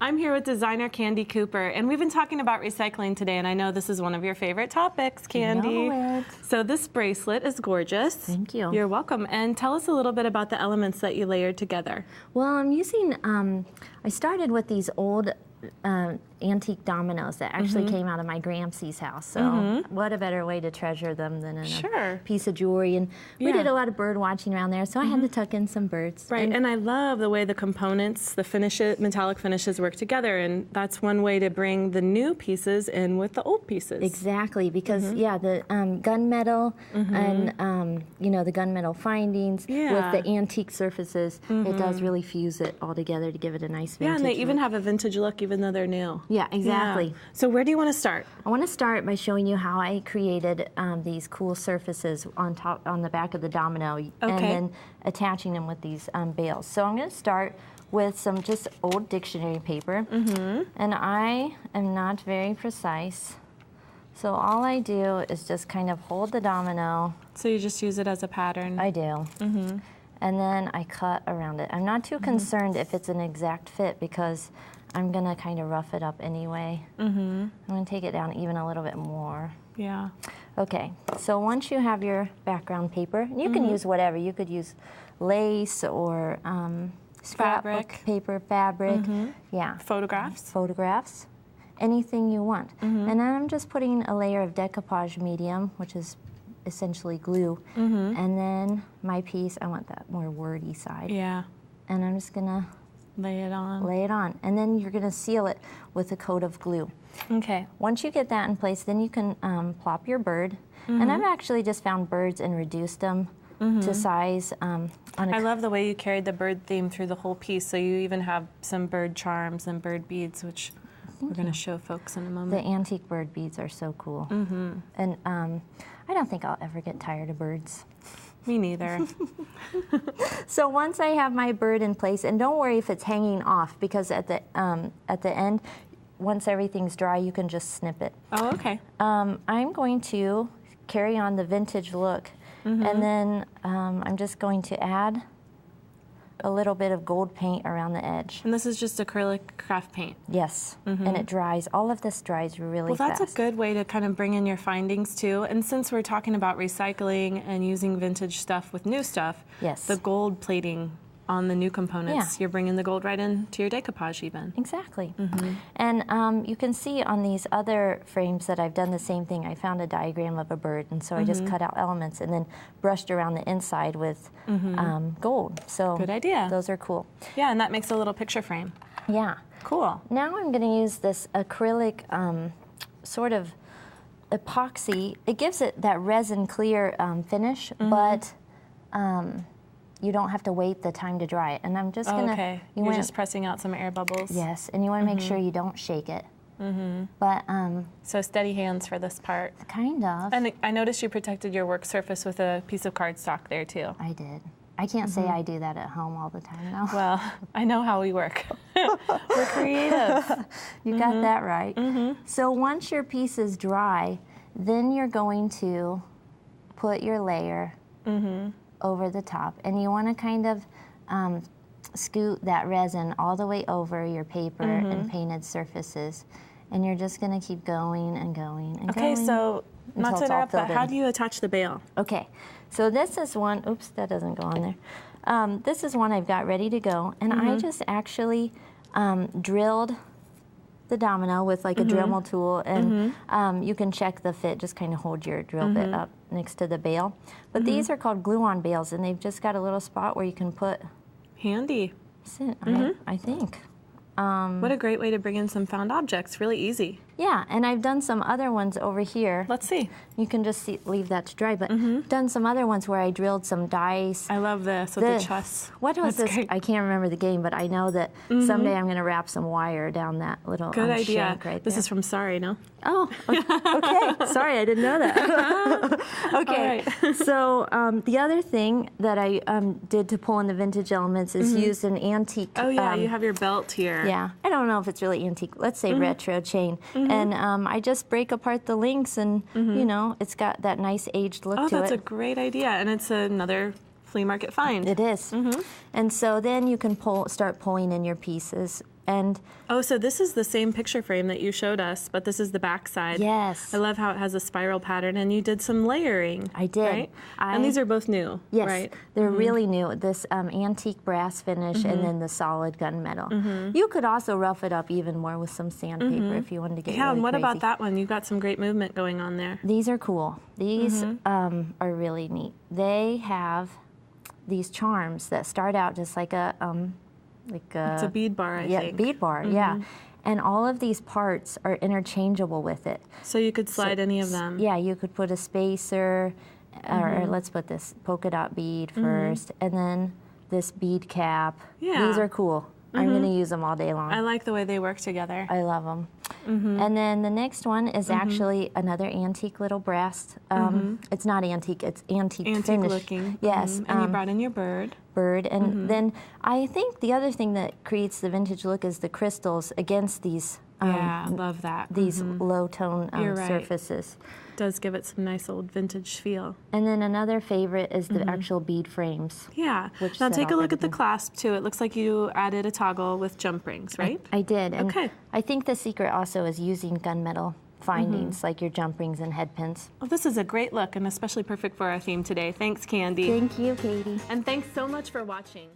I'm here with designer Candie Cooper, and we've been talking about recycling today, and I know this is one of your favorite topics, Candie. I know it. So this bracelet is gorgeous. Thank you. You're welcome. And tell us a little bit about the elements that you layered together. Well, I'm using, I started with these old antique dominoes that actually came out of my Gramsci's house. So what a better way to treasure them than in a piece of jewelry. And we did a lot of bird watching around there, so I had to tuck in some birds. Right, and I love the way the components, the finishes, metallic finishes work together, and that's one way to bring the new pieces in with the old pieces. Exactly, because yeah, the gunmetal and you know, the gunmetal findings with the antique surfaces, it does really fuse it all together to give it a nice vintage and they look. even have a vintage look even though they're new. Yeah, exactly. Yeah. So where do you want to start? I want to start by showing you how I created these cool surfaces on top, on the back of the domino, and then attaching them with these bales. So I'm going to start with some just old dictionary paper, and I am not very precise. So all I do is just kind of hold the domino. So you just use it as a pattern? I do. And then I cut around it. I'm not too concerned if it's an exact fit because I'm gonna kind of rough it up anyway. I'm gonna take it down even a little bit more. Yeah. Okay, so once you have your background paper, and you can use whatever. You could use lace or scrapbook paper, fabric, photographs, anything you want. And then I'm just putting a layer of decoupage medium, which is essentially glue, and then my piece, I want that more wordy side. Yeah. And I'm just gonna lay it on, and then you're gonna seal it with a coat of glue. Okay. Once you get that in place, then you can plop your bird. And I've actually just found birds and reduced them to size. I love the way you carried the bird theme through the whole piece, so you even have some bird charms and bird beads, which we're going to show folks in a moment. The antique bird beads are so cool. And I don't think I'll ever get tired of birds. Me neither. So once I have my bird in place, and don't worry if it's hanging off, because at the end, once everything's dry, you can just snip it. Oh, okay. I'm going to carry on the vintage look, and then I'm just going to add a little bit of gold paint around the edge. And this is just acrylic craft paint? Yes, and it dries. All of this dries really fast. Well, that's a good way to kind of bring in your findings too. And since we're talking about recycling and using vintage stuff with new stuff, the gold plating on the new components, you're bringing the gold right into your decoupage even. Exactly. And you can see on these other frames that I've done the same thing. I found a diagram of a bird, and so I just cut out elements and then brushed around the inside with gold. So good idea. Those are cool. Yeah, and that makes a little picture frame. Yeah. Cool. Now I'm going to use this acrylic sort of epoxy. It gives it that resin clear finish, but you don't have to wait the time to dry it. And I'm just gonna. Okay. You're just pressing out some air bubbles. Yes, and you want to make sure you don't shake it. But so steady hands for this part. Kind of. And I noticed you protected your work surface with a piece of cardstock there too. I did. I can't say I do that at home all the time though. Well, I know how we work. We're creative. You got that right. So once your piece is dry, then you're going to put your layer over the top, and you want to kind of scoot that resin all the way over your paper and painted surfaces, and you're just going to keep going and going and going. Okay, so not to interrupt, but how do you attach the bail? Okay, so this is one, oops, that doesn't go on there. This is one I've got ready to go, and I just actually drilled the domino with like a Dremel tool, and you can check the fit, just kind of hold your drill bit up next to the bail. But these are called glue-on bales, and they've just got a little spot where you can put... Handy. I think. What a great way to bring in some found objects, really easy. Yeah, and I've done some other ones over here. Let's see. You can just leave that to dry, but done some other ones where I drilled some dice. I love this with the chess. What was this? Great. I can't remember the game, but I know that someday I'm going to wrap some wire down that little good idea. shank right this there. Is from Sorry, no? Oh, okay. Sorry, I didn't know that. Okay. Right. So the other thing that I did to pull in the vintage elements is use an antique. Oh yeah, you have your belt here. Yeah. I don't know if it's really antique. Let's say retro chain. And I just break apart the links, and you know, it's got that nice aged look to it. Oh, that's a great idea, and it's another flea market find. It is. And so then you can start pulling in your pieces And oh, so this is the same picture frame that you showed us, but this is the back side. yes. I love how it has a spiral pattern, and you did some layering. I did. Right? And these are both new, yes, right? they're really new. This antique brass finish and then the solid gunmetal. You could also rough it up even more with some sandpaper if you wanted to get really and what crazy. about that one? You got some great movement going on there. These are cool. These are really neat. They have these charms that start out just like a it's a bead bar, I think. Bead bar, yeah. And all of these parts are interchangeable with it. So you could slide any of them. Yeah, you could put a spacer, or let's put this polka dot bead first, and then this bead cap. Yeah. These are cool. I'm going to use them all day long. I like the way they work together. I love them. And then the next one is actually another antique little brass. It's not antique, it's antique finish. Looking. Yes. And you brought in your bird. And then I think the other thing that creates the vintage look is the crystals against these yeah, love that. These low tone right. surfaces. Does give it some nice old vintage feel. And then another favorite is the actual bead frames. Yeah. Now take a look at the clasp too. It looks like you added a toggle with jump rings, right? I did. And okay. I think the secret also is using gunmetal findings like your jump rings and head pins. Well, this is a great look and especially perfect for our theme today. Thanks, Candie. Thank you, Katie. And thanks so much for watching.